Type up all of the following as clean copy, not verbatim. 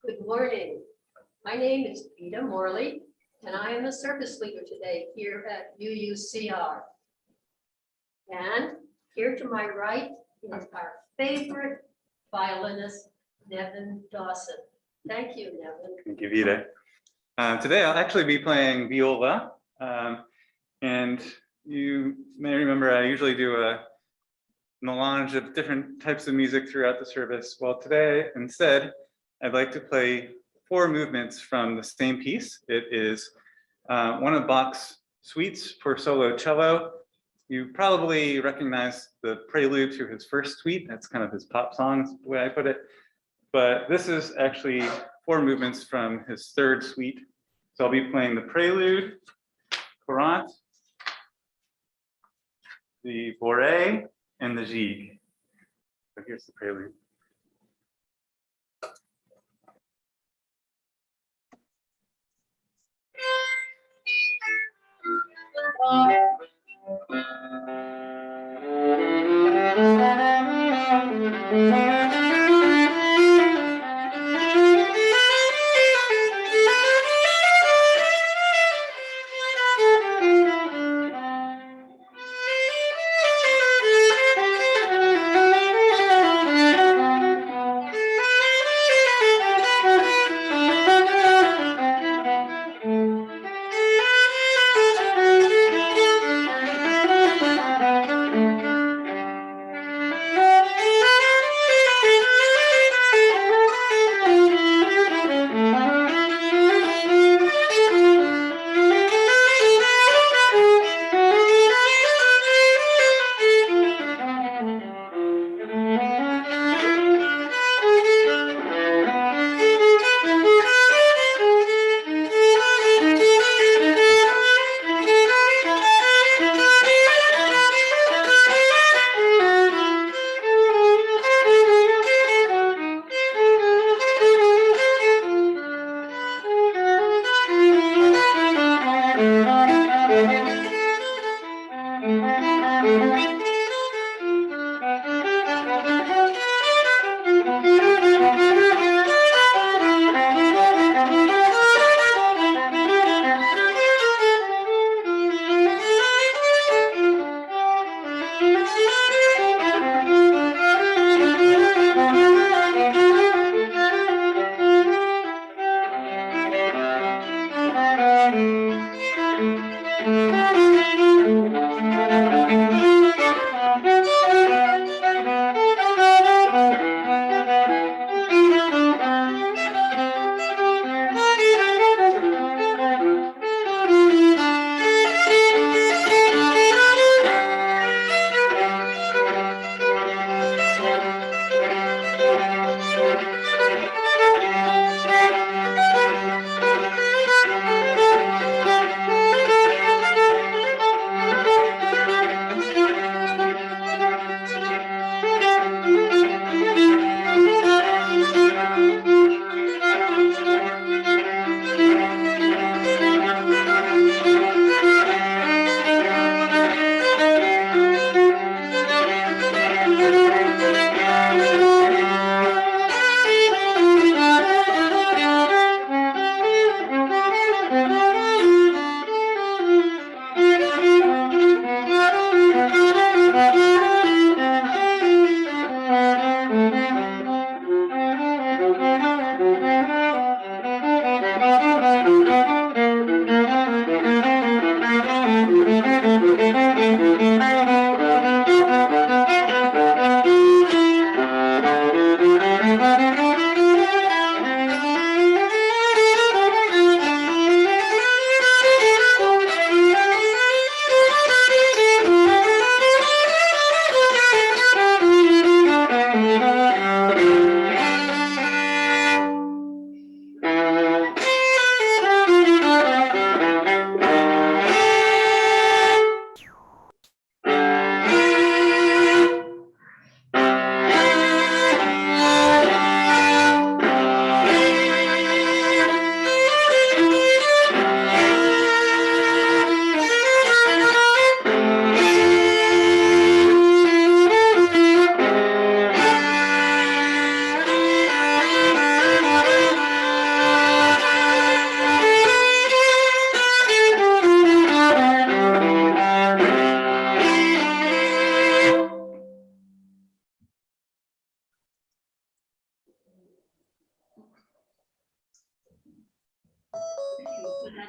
Good morning. My name is Vita Morley, and I am the service leader today here at UUCR. And here to my right is our favorite violinist, Nevin Dawson. Thank you, Nevin. Thank you, Vita. Today I'll actually be playing viola. And you may remember I usually do a melange of different types of music throughout the service. Well, today, instead, I'd like to play 4 movements from the same piece. It is one of Bach's suites for solo cello. You probably recognize the prelude to his first suite. That's kind of his pop song, the way I put it. But this is actually 4 movements from his third suite. So I'll be playing the prelude, courante, the bourrée, and the gigue. So here's the prelude.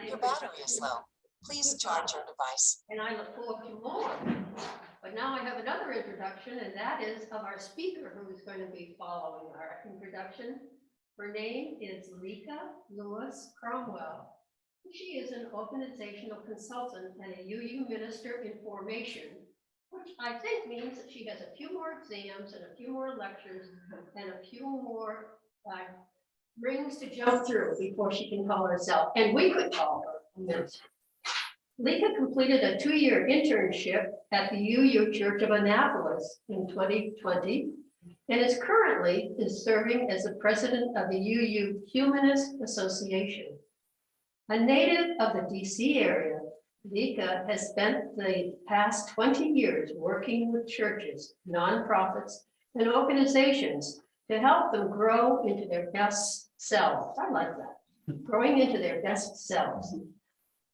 Your battery is low. Please charge your device. And I look forward to more. But now I have another introduction, and that is of our speaker who is going to be following our introduction. Her name is Lika Lewis Cromwell. She is an organizational consultant and a UU minister in formation, which I think means that she has a few more exams and a few more lectures and a few more rings to jump through before she can call herself, and we could call her a minister. Lika completed a 2-year internship at the UU Church of Annapolis in 2020 and is currently serving as the president of the UU Humanist Association. A native of the DC area, Lika has spent the past 20 years working with churches, nonprofits, and organizations to help them grow into their best selves. I like that, growing into their best selves.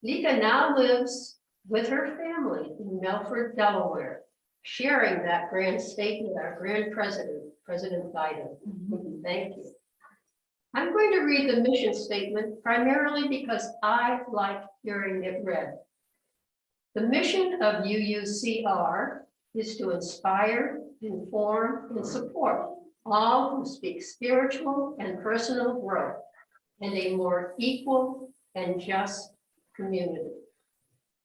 Lika now lives with her family in Melford, Delaware, sharing that grand state with our grand president, President Biden. Thank you. I'm going to read the mission statement primarily because I like hearing it read. The mission of UUCR is to inspire, inform, and support all who seek spiritual and personal growth and a more equal and just community.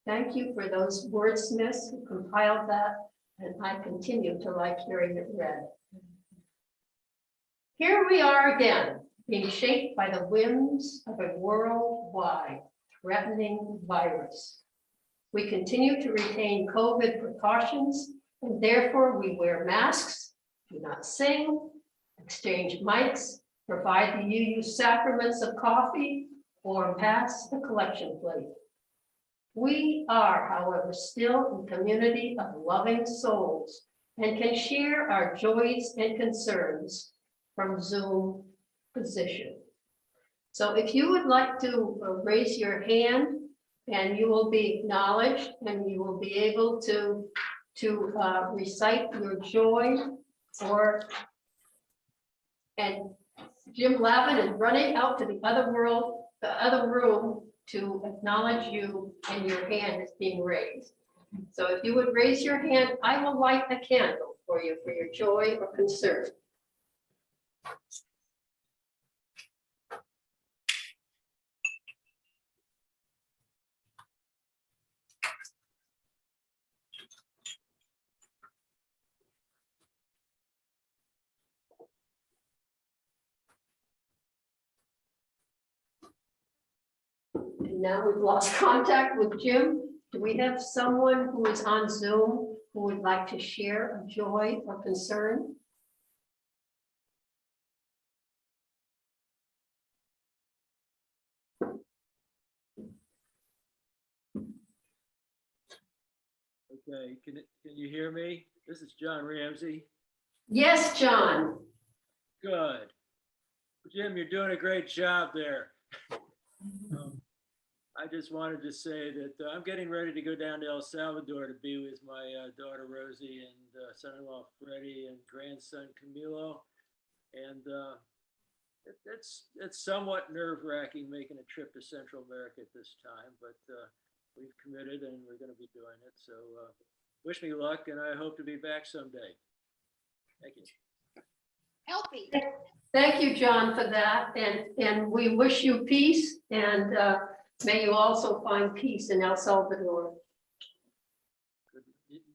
Thank you for those wordsmiths who compiled that, and I continue to like hearing it read. Here we are again, being shaped by the whims of a worldwide threatening virus. We continue to retain COVID precautions, and therefore we wear masks, do not sing, exchange mics, provide the UU sacraments of coffee, or pass the collection plate. We are, however, still a community of loving souls and can share our joys and concerns from Zoom position. So if you would like to raise your hand, and you will be acknowledged, and you will be able to recite your joy, and Jim Lavin is running out to the other room to acknowledge you, and your hand is being raised. So if you would raise your hand, I will light a candle for you for your joy or concern. And now we've lost contact with Jim. Do we have someone who is on Zoom who would like to share a joy or concern? Okay, can you hear me? This is John Ramsey. Yes, John. Good. Jim, you're doing a great job there. I just wanted to say that I'm getting ready to go down to El Salvador to be with my daughter Rosie and son-in-law Freddie and grandson Camilo. And it's somewhat nerve-wracking making a trip to Central America at this time, but we've committed and we're going to be doing it. So wish me luck, and I hope to be back someday. Thank you. Healthy. Thank you, John, for that. And we wish you peace, and may you also find peace in El Salvador.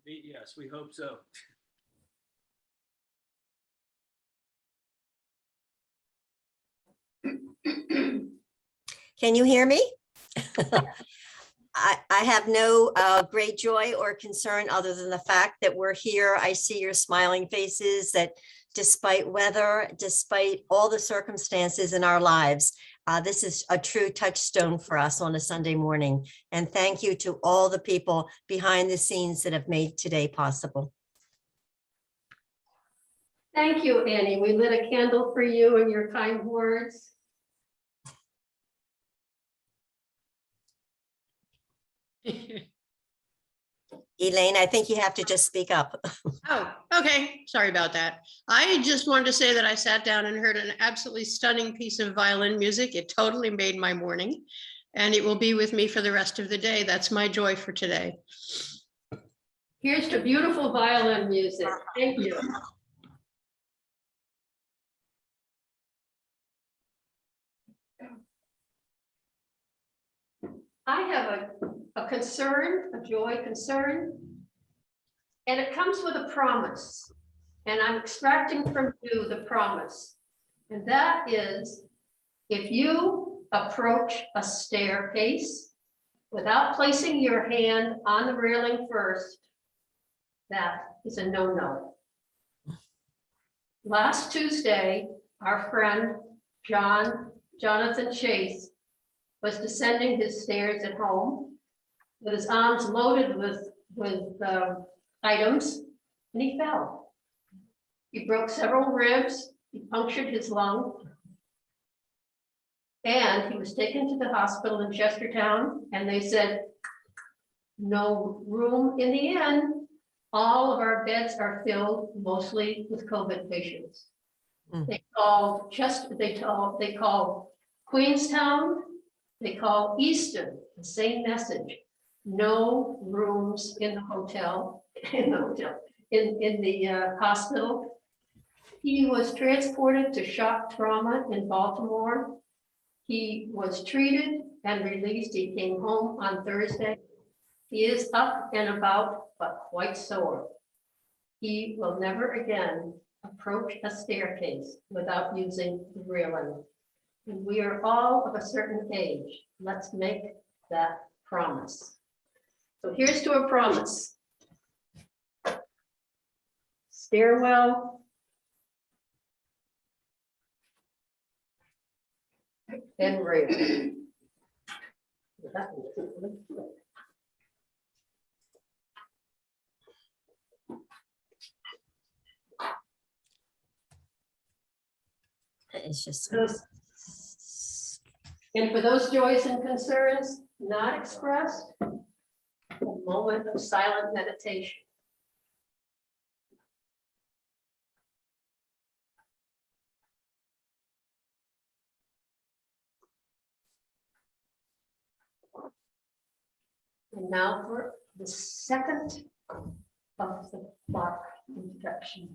Yes, we hope so. Can you hear me? I have no great joy or concern other than the fact that we're here. I see your smiling faces, that despite weather, despite all the circumstances in our lives, this is a true touchstone for us on a Sunday morning. And thank you to all the people behind the scenes that have made today possible. Thank you, Annie. We lit a candle for you and your kind words. Elaine, I think you have to just speak up. Oh, okay. Sorry about that. I just wanted to say that I sat down and heard an absolutely stunning piece of violin music. It totally made my morning. and it will be with me for the rest of the day. That's my joy for today. Here's to beautiful violin music. Thank you. I have a concern, a joy concern, and it comes with a promise. And I'm extracting from you the promise. And that is, if you approach a staircase without placing your hand on the railing first, that is a no-no. Last Tuesday, our friend Jonathan Chase was descending his stairs at home with his arms loaded with items, and he fell. He broke several ribs, he punctured his lung, and he was taken to the hospital in Chestertown, and they said, no room in the end. All of our beds are filled mostly with COVID patients. They called Queenstown, they called Easton, the same message. No rooms in the hotel, in the hospital. He was transported to shock trauma in Baltimore. He was treated and released. He came home on Thursday. He is up and about, but quite sore. He will never again approach a staircase without using the railing. And we are all of a certain age. Let's make that promise. So here's to a promise. Stairwell. And rail. It's just. And for those joys and concerns not expressed, a moment of silent meditation. And now for the second of the block introduction.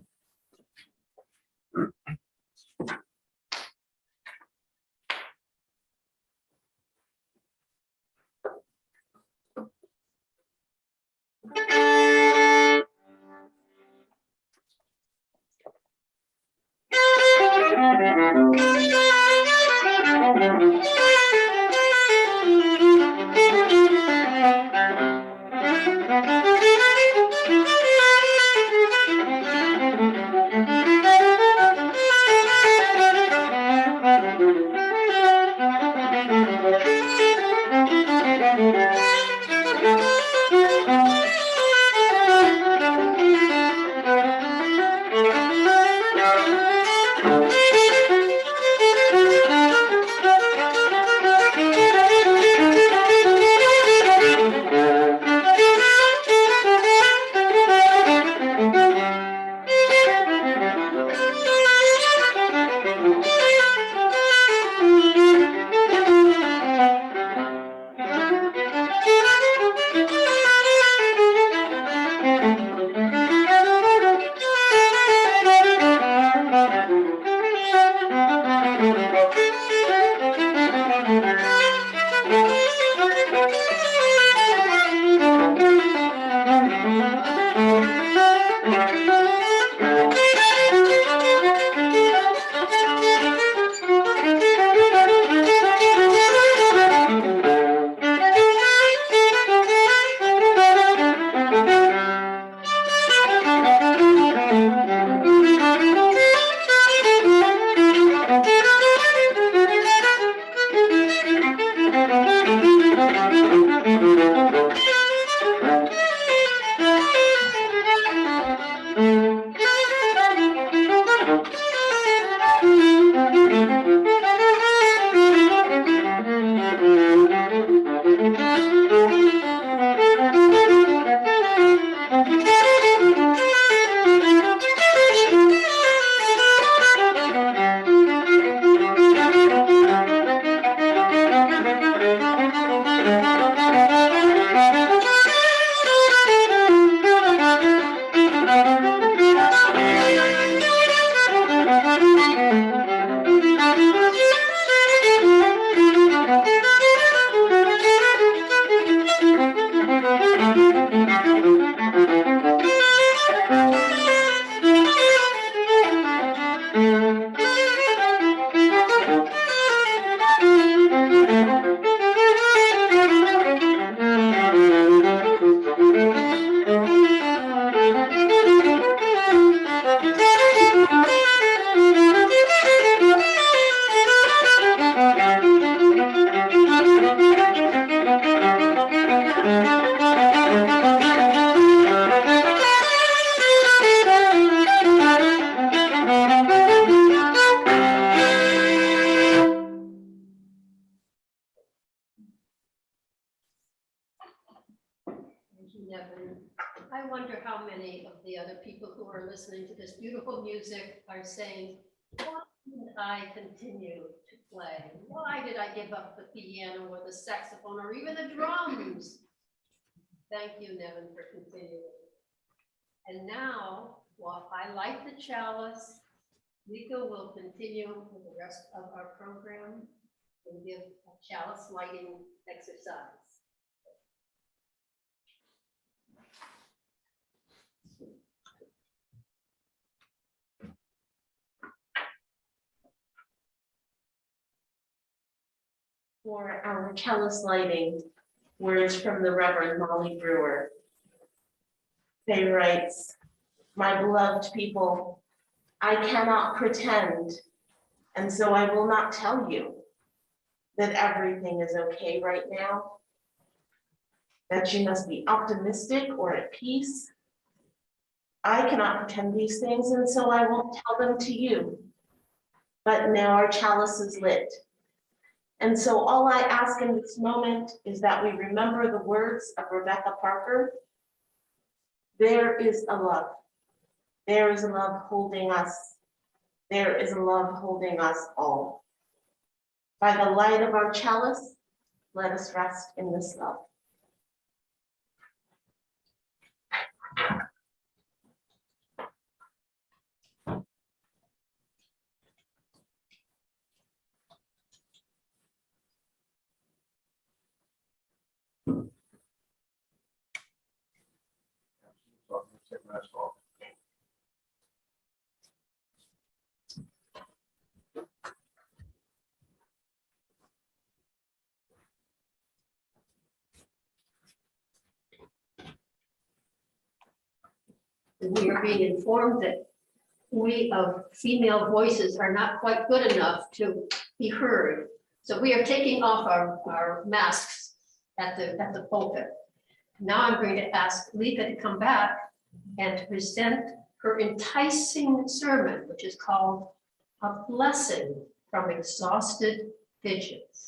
many of the other people who are listening to this beautiful music are saying, why didn't I continue to play? Why did I give up the piano or the saxophone or even the drums? Thank you, Nevin, for continuing. And now, while I light the chalice, Lika will continue with the rest of our program and give a chalice lighting exercise. For our chalice lighting, words from the Reverend Molly Brewer. Faye writes, "My beloved people, I cannot pretend, and so I will not tell you that everything is okay right now, that you must be optimistic or at peace. I cannot pretend these things, and so I won't tell them to you. But now our chalice is lit. And so all I ask in this moment is that we remember the words of Rebecca Parker. There is a love. There is a love holding us. There is a love holding us all. By the light of our chalice, let us rest in this love." We are being informed that we of female voices are not quite good enough to be heard. So we are taking off our masks at the pulpit. Now I'm going to ask Lika to come back and to present her enticing sermon, which is called A Blessing from Exhausted Pigeons.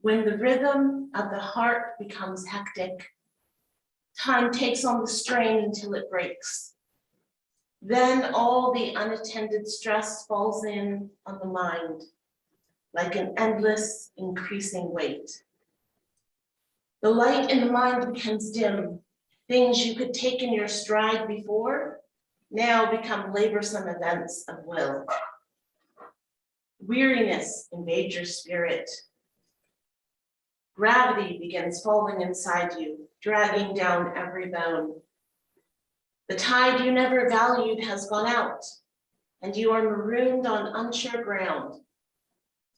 When the rhythm of the heart becomes hectic, time takes on the strain until it breaks. Then all the unattended stress falls in on the mind, like an endless increasing weight. The light in the mind becomes dim. Things you could take in your stride before now become laborsome events of will. Weariness invades your spirit. Gravity begins falling inside you, dragging down every bone. The tide you never valued has gone out, and you are marooned on unsure ground.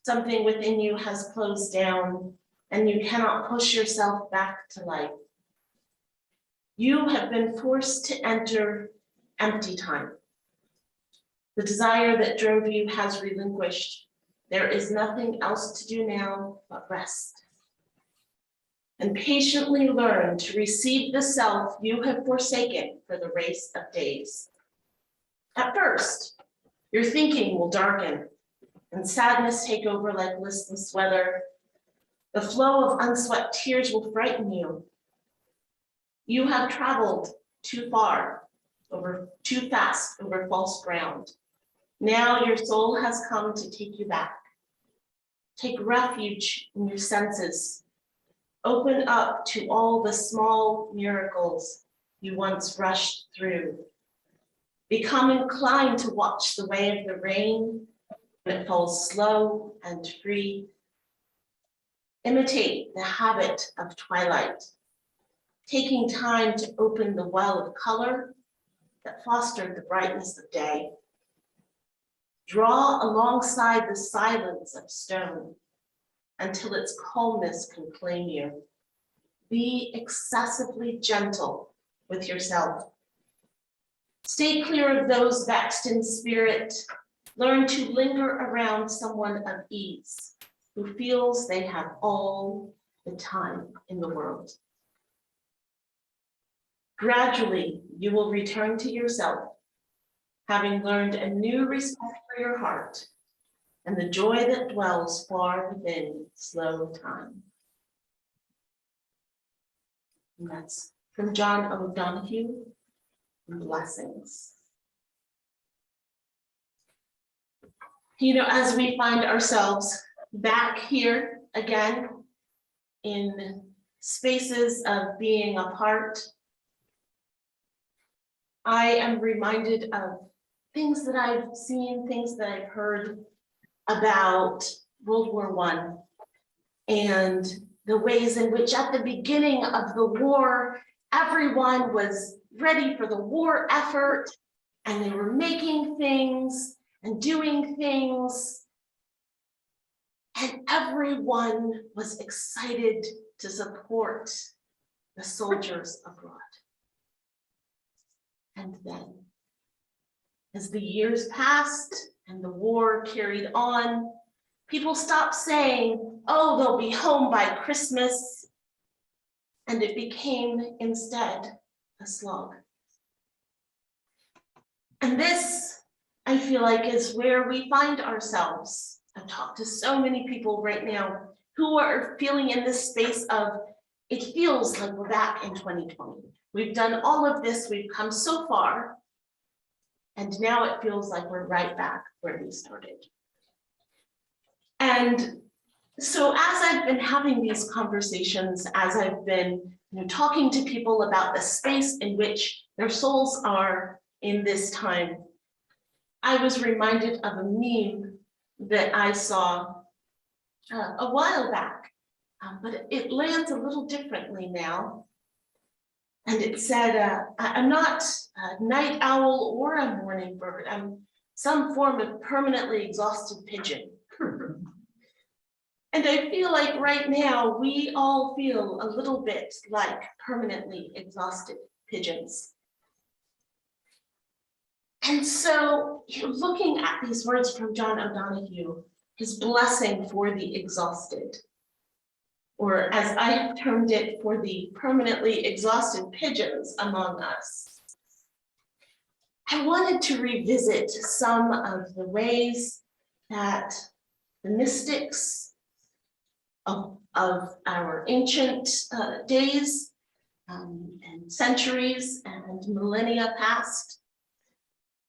Something within you has closed down, and you cannot push yourself back to life. You have been forced to enter empty time. The desire that drove you has relinquished. There is nothing else to do now but rest. And patiently learn to receive the self you have forsaken for the race of days. At first, your thinking will darken and sadness take over like listless weather. The flow of unswept tears will frighten you. You have traveled too far, too fast over false ground. Now your soul has come to take you back. Take refuge in your senses. Open up to all the small miracles you once rushed through. Become inclined to watch the way of the rain when it falls slow and free. Imitate the habit of twilight, taking time to open the well of color that fostered the brightness of day. Draw alongside the silence of stone until its calmness can claim you. Be excessively gentle with yourself. Stay clear of those vexed in spirit. Learn to linger around someone of ease. who feels they have all the time in the world. Gradually, you will return to yourself, having learned a new respect for your heart and the joy that dwells far within slow time. And that's from John O'Donohue, Blessings. You know, as we find ourselves back here again in spaces of being apart, I am reminded of things that I've seen, things that I've heard about World War I and the ways in which at the beginning of the war, everyone was ready for the war effort and they were making things and doing things. And everyone was excited to support the soldiers abroad. And then, as the years passed and the war carried on, people stopped saying, oh, they'll be home by Christmas. And it became instead a slog. And this, I feel like, is where we find ourselves. I've talked to so many people right now who are feeling in this space of, it feels like we're back in 2020. We've done all of this, we've come so far, and now it feels like we're right back where we started. And so as I've been having these conversations, as I've been talking to people about the space in which their souls are in this time, I was reminded of a meme that I saw a while back, but it lands a little differently now. And it said, I'm not a night owl or a morning bird. I'm some form of permanently exhausted pigeon. And I feel like right now, we all feel a little bit like permanently exhausted pigeons. And so, looking at these words from John O'Donohue, his blessing for the exhausted, or as I have termed it, for the permanently exhausted pigeons among us, I wanted to revisit some of the ways that the mystics of our ancient days and centuries and millennia past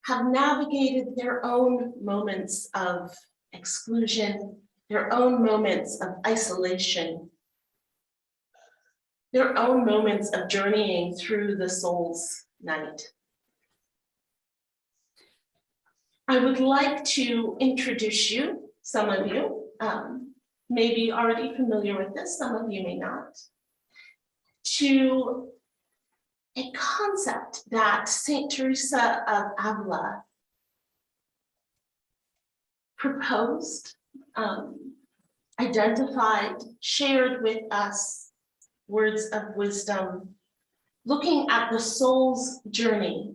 have navigated their own moments of exclusion, their own moments of isolation, their own moments of journeying through the soul's night. I would like to introduce you, some of you, maybe already familiar with this, some of you may not, to a concept that Saint Teresa of Avila proposed, identified, shared with us words of wisdom, looking at the soul's journey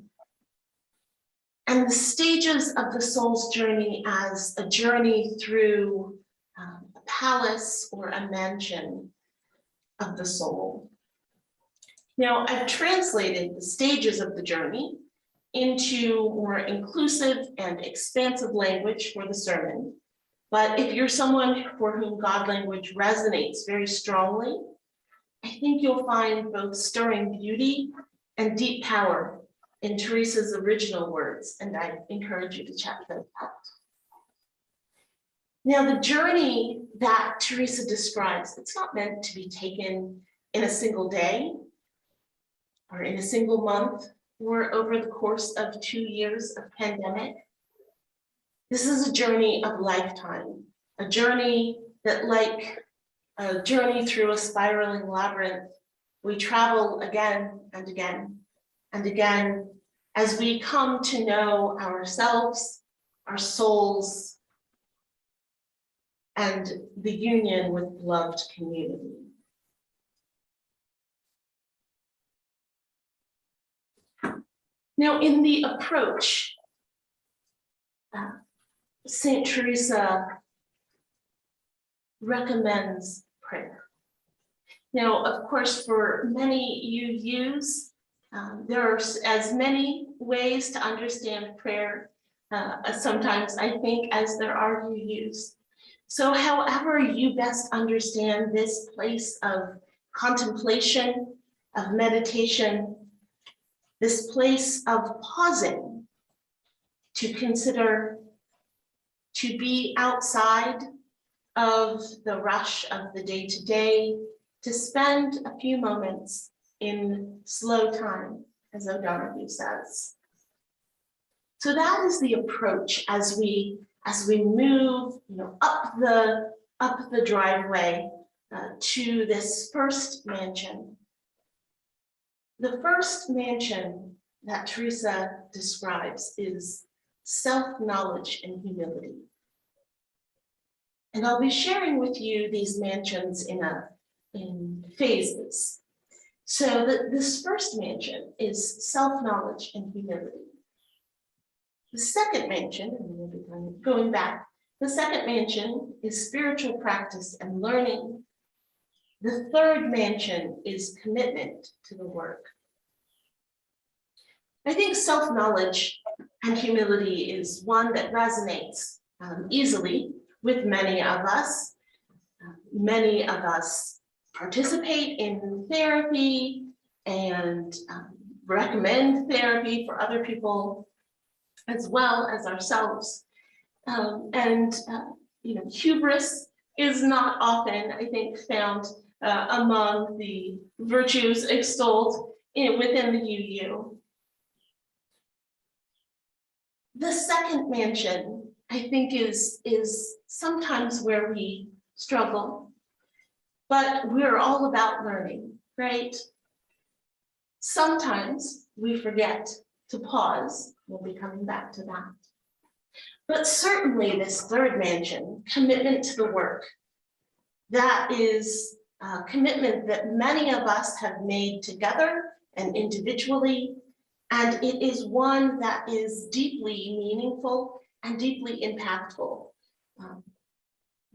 and the stages of the soul's journey as a journey through a palace or a mansion of the soul. Now, I've translated the stages of the journey into more inclusive and expansive language for the sermon. But if you're someone for whom God language resonates very strongly, I think you'll find both stirring beauty and deep power in Teresa's original words, and I encourage you to check them out. Now, the journey that Teresa describes, it's not meant to be taken in a single day or in a single month or over the course of 2 years of pandemic. This is a journey of lifetime, a journey that, like a journey through a spiraling labyrinth, we travel again and again and again as we come to know ourselves, our souls, and the union with loved community. Now, in the approach, Saint Teresa recommends prayer. Now, of course, for many UUs, there are as many ways to understand prayer, sometimes I think, as there are UUs. So however you best understand this place of contemplation, of meditation, this place of pausing to consider, to be outside of the rush of the day-to-day, to spend a few moments in slow time, as O'Donoghue says. So that is the approach as we move, up the driveway to this first mansion. The first mansion that Teresa describes is self-knowledge and humility. And I'll be sharing with you these mansions in phases. So this first mansion is self-knowledge and humility. The second mansion, and we'll be going back, the second mansion is spiritual practice and learning. The third mansion is commitment to the work. I think self-knowledge and humility is one that resonates easily with many of us. Many of us participate in therapy and recommend therapy for other people as well as ourselves. Hubris is not often, I think, found among the virtues extolled within the UU. The second mansion, I think, is sometimes where we struggle, but we're all about learning, right? Sometimes we forget to pause. We'll be coming back to that. But certainly this third mansion, commitment to the work, that is a commitment that many of us have made together and individually, and it is one that is deeply meaningful and deeply impactful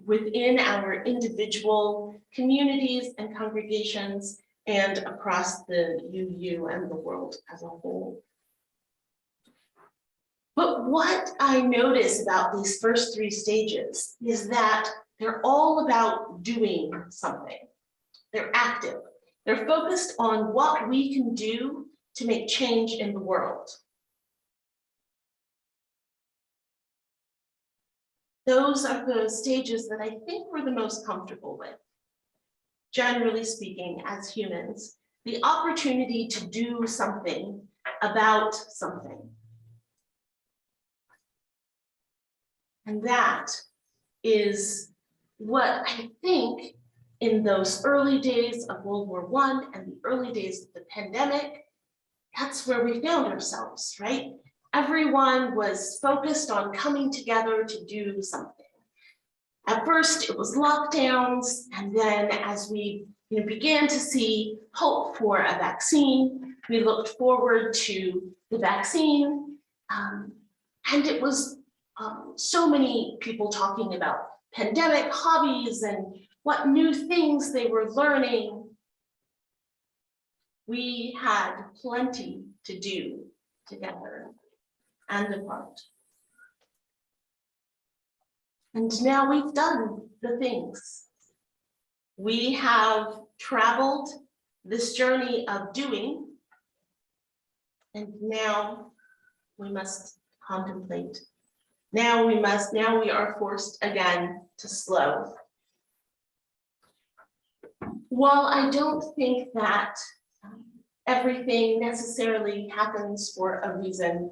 within our individual communities and congregations and across the UU and the world as a whole. But what I notice about these first three stages is that they're all about doing something. They're active. They're focused on what we can do to make change in the world. Those are the stages that I think we're the most comfortable with. Generally speaking, as humans, the opportunity to do something about something. And that is what I think in those early days of World War I and the early days of the pandemic, that's where we found ourselves, right? Everyone was focused on coming together to do something. At first, it was lockdowns, and then as we began to see hope for a vaccine, we looked forward to the vaccine, and it was so many people talking about pandemic hobbies and what new things they were learning. We had plenty to do together and apart. And now we've done the things. We have traveled this journey of doing, and now we must contemplate. Now we are forced again to slow. While I don't think that everything necessarily happens for a reason,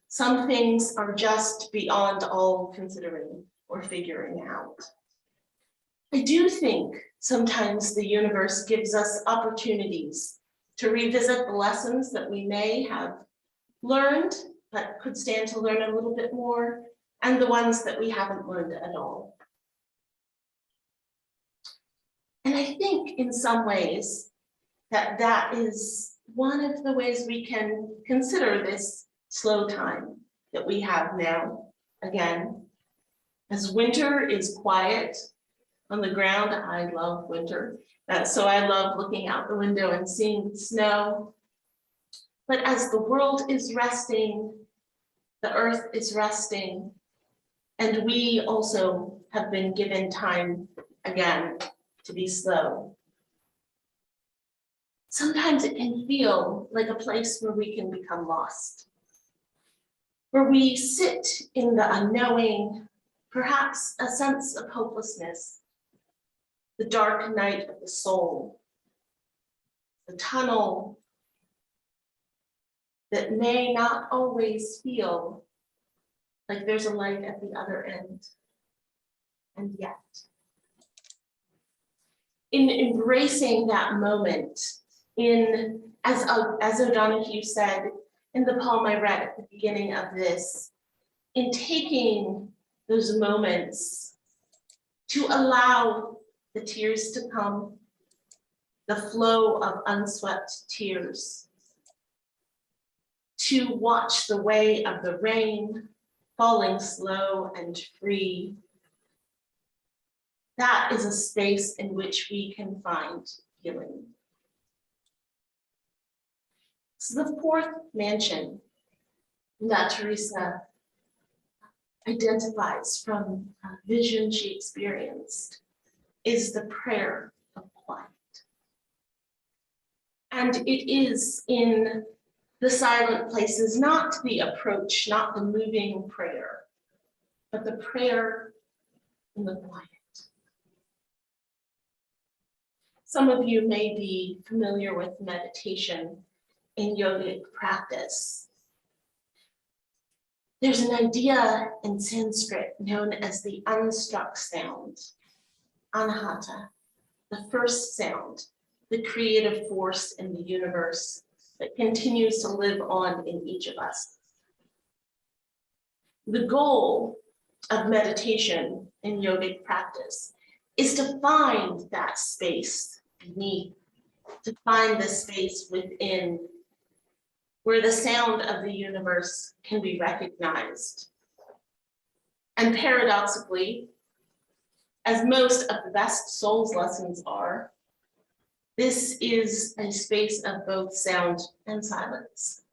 some things are just beyond all considering or figuring out. I do think sometimes the universe gives us opportunities to revisit the lessons that we may have learned, but could stand to learn a little bit more, and the ones that we haven't learned at all. And I think in some ways that is one of the ways we can consider this slow time that we have now. Again, as winter is quiet, on the ground. I love winter. So I love looking out the window and seeing snow. But as the world is resting, the earth is resting, and we also have been given time again to be slow. Sometimes it can feel like a place where we can become lost, where we sit in the unknowing, perhaps a sense of hopelessness, the dark night of the soul, the tunnel that may not always feel like there's a light at the other end. And yet, in embracing that moment, as O'Donoghue said in the poem I read at the beginning of this, in taking those moments to allow the tears to come, the flow of unswept tears, to watch the way of the rain falling slow and free. That is a space in which we can find healing. So the fourth mansion that Teresa identifies from a vision she experienced is the prayer of quiet. And it is in the silent places, not the approach, not the moving prayer, but the prayer in the quiet. Some of you may be familiar with meditation in yogic practice. There's an idea in Sanskrit known as the unstruck sound, anahata, the first sound, the creative force in the universe that continues to live on in each of us. The goal of meditation in yogic practice is to find that space beneath, to find the space within, where the sound of the universe can be recognized. And paradoxically, as most of the best souls lessons are, this is a space of both sound and silence.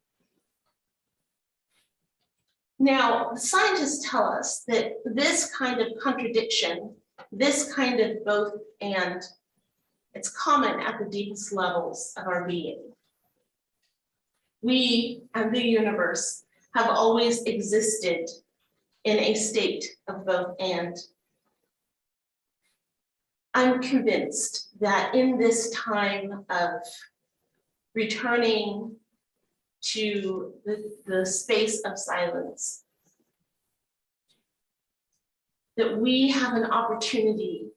Now, scientists tell us that this kind of contradiction, this kind of both and, it's common at the deepest levels of our being. We and the universe have always existed in a state of both and. I'm convinced that in this time of returning to the space of silence, that we have an opportunity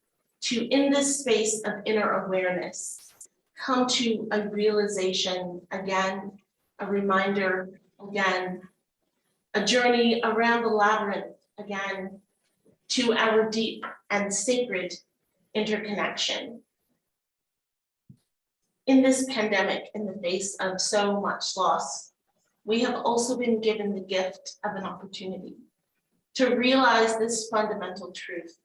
to, in this space of inner awareness, come to a realization again, a reminder again, a journey around the labyrinth again, to our deep and sacred interconnection. In this pandemic, in the face of so much loss, we have also been given the gift of an opportunity to realize this fundamental truth.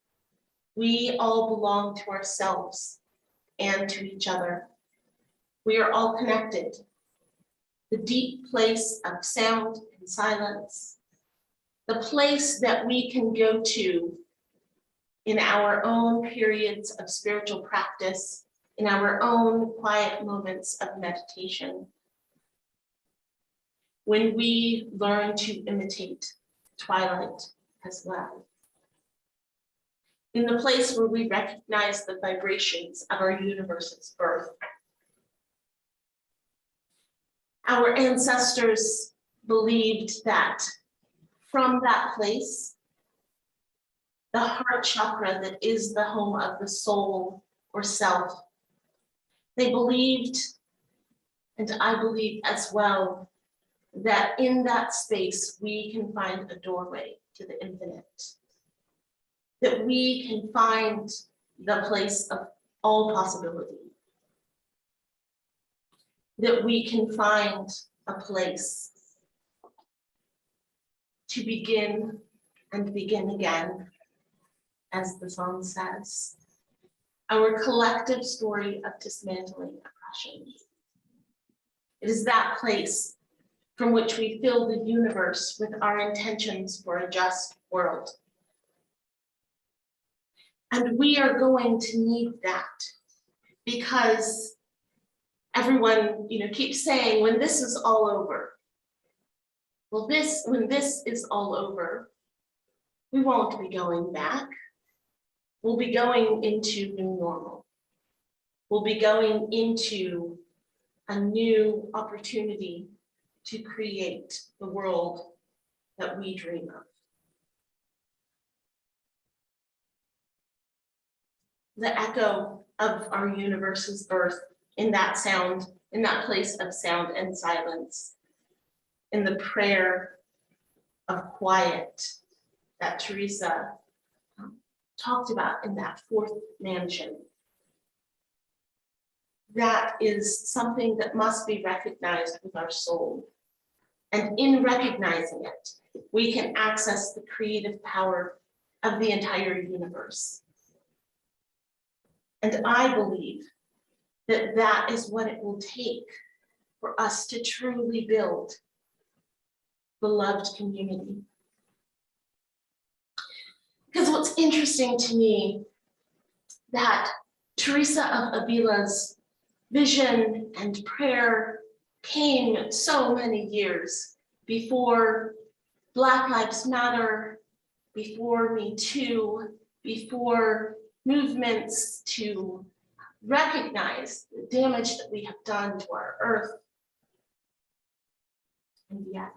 We all belong to ourselves and to each other. We are all connected. The deep place of sound and silence, the place that we can go to in our own periods of spiritual practice, in our own quiet moments of meditation, when we learn to imitate twilight as well. In the place where we recognize the vibrations of our universe's birth. Our ancestors believed that from that place, the heart chakra that is the home of the soul or self, they believed, and I believe as well, that in that space we can find a doorway to the infinite, that we can find the place of all possibility, that we can find a place to begin and begin again, as the song says. our collective story of dismantling oppression. It is that place from which we fill the universe with our intentions for a just world. And we are going to need that because everyone, keeps saying, when this is all over, well, when this is all over, we won't be going back. We'll be going into new normal. We'll be going into a new opportunity to create the world that we dream of. The echo of our universe's birth in that sound, in that place of sound and silence, in the prayer of quiet that Teresa talked about in that fourth mansion. That is something that must be recognized with our soul. And in recognizing it, we can access the creative power of the entire universe. And I believe that that is what it will take for us to truly build beloved community. Because what's interesting to me, that Teresa of Avila's vision and prayer came so many years before Black Lives Matter, before Me Too, before movements to recognize the damage that we have done to our earth. And yet,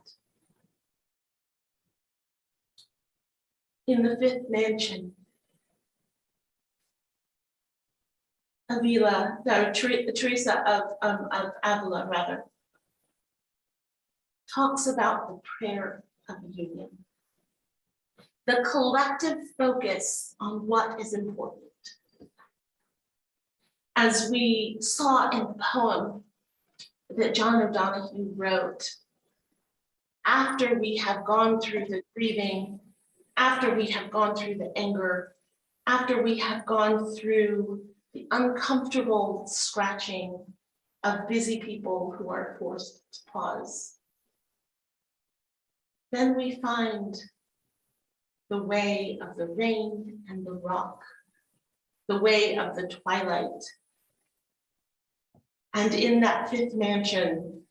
in the fifth mansion, Teresa of Avila, rather, talks about the prayer of union, the collective focus on what is important. As we saw in the poem that John O'Donohue wrote, after we have gone through the grieving, after we have gone through the anger, after we have gone through the uncomfortable scratching of busy people who are forced to pause, then we find the way of the rain and the rock, the way of the twilight. And in that fifth mansion,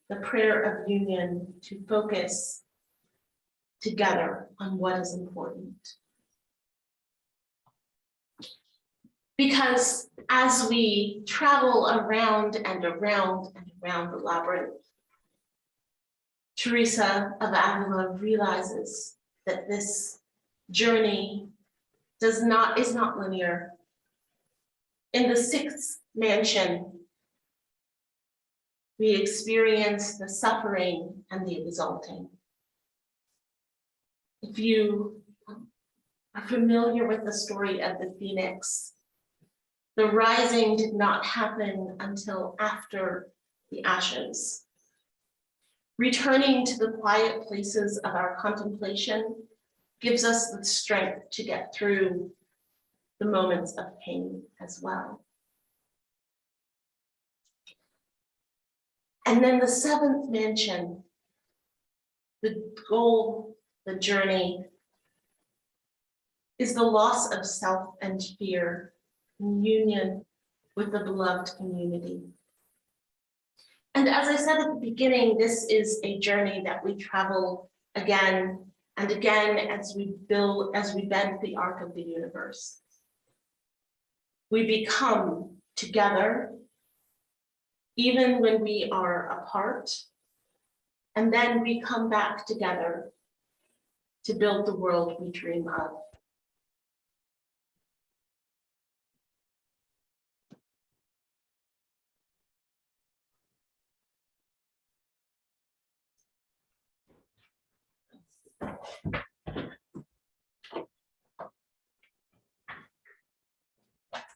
the prayer of union to focus together on what is important. Because as we travel around and around and around the labyrinth, Teresa of Avila realizes that this journey is not linear. In the sixth mansion, we experience the suffering and the exalting. If you are familiar with the story of the Phoenix, the rising did not happen until after the ashes. Returning to the quiet places of our contemplation gives us the strength to get through the moments of pain as well. And then the seventh mansion, the goal, the journey, is the loss of self and fear in union with the beloved community. And as I said at the beginning, this is a journey that we travel again and again as we bend the arc of the universe. We become together even when we are apart, and then we come back together to build the world we dream of.